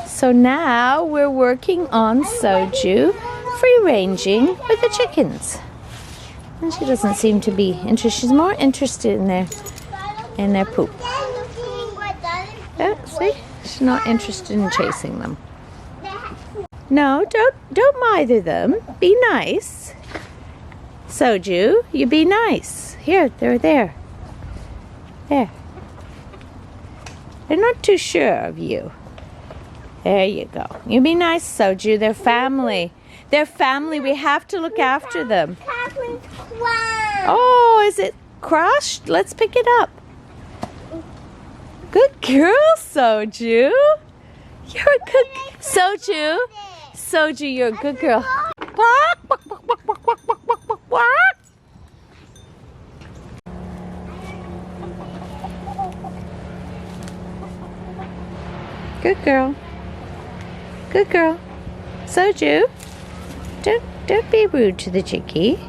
So now we're working on Sojou free-ranging with the chickens. And she doesn't seem to be interested. She's more interested in their poop. Yeah, see? She's not interested in chasing them. No, don't mither them. Be nice. Sojou, you be nice. Here, they're there. There. They're not too sure of you. There you go. You be nice, Sojou. They're family. They're family. We have to look after them. Oh, is it crushed? Let's pick it up. Good girl, Sojou. You're a good Sojou. Sojou, you're a good girl. Good girl. Good girl. Sojou, don't be rude to the chickie.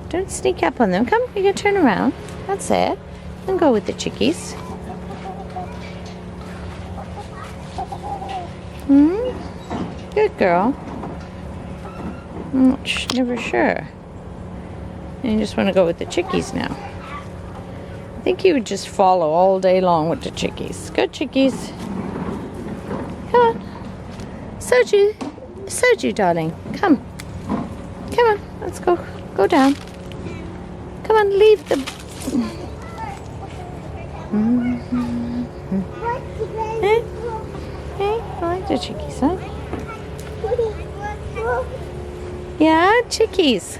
Don't sneak up on them. Come, you can turn around. That's it. And go with the chickies. Good girl. I'm never sure. And you just want to go with the chickies now. I think you would just follow all day long with the chickies. Good chickies. Come on. Sojou. Sojou, darling. Come. Come on. Let's go. Go down. Come on, leave the... Hey? Hey? I like the chickies, huh? Yeah, chickies.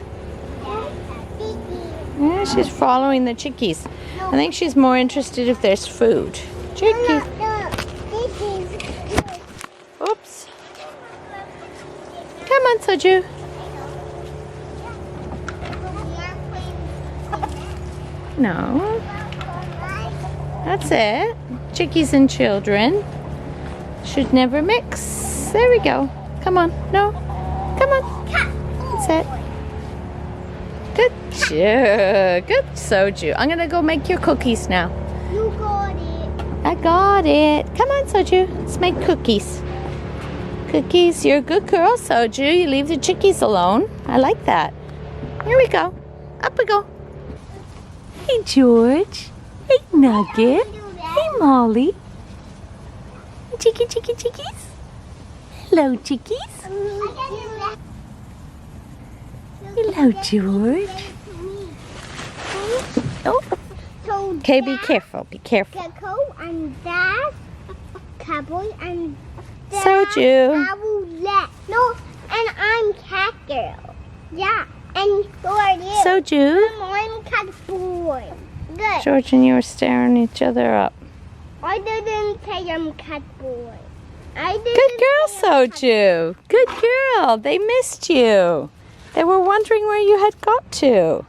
Yeah, she's following the chickies. I think she's more interested if there's food. Chickies. Oops. Come on, Sojou. No. That's it. Chickies and children should never mix. There we go. Come on. No. Come on. That's it. Good job. Good Sojou. I'm going to go make your cookies now. You got it. I got it. Come on, Sojou. Let's make cookies. Cookies. You're a good girl, Sojou. You leave the chickies alone. I like that. Here we go. Up we go. Hey, George. Hey, Nugget. Hey, Molly. Chicky, chicky, chickies. Hello, chickies. Hello, George. Oh. Okay, be careful. Be careful. Coco and Dad, Cowboy and Dad. Sojou. No, and I'm Cat Girl. Yeah, and who are you? Sojou. I'm Cat Boy. Good. George and you are staring each other up. I didn't say I'm Cat Boy. Good girl, Sojou. Good girl. They missed you. They were wondering where you had got to.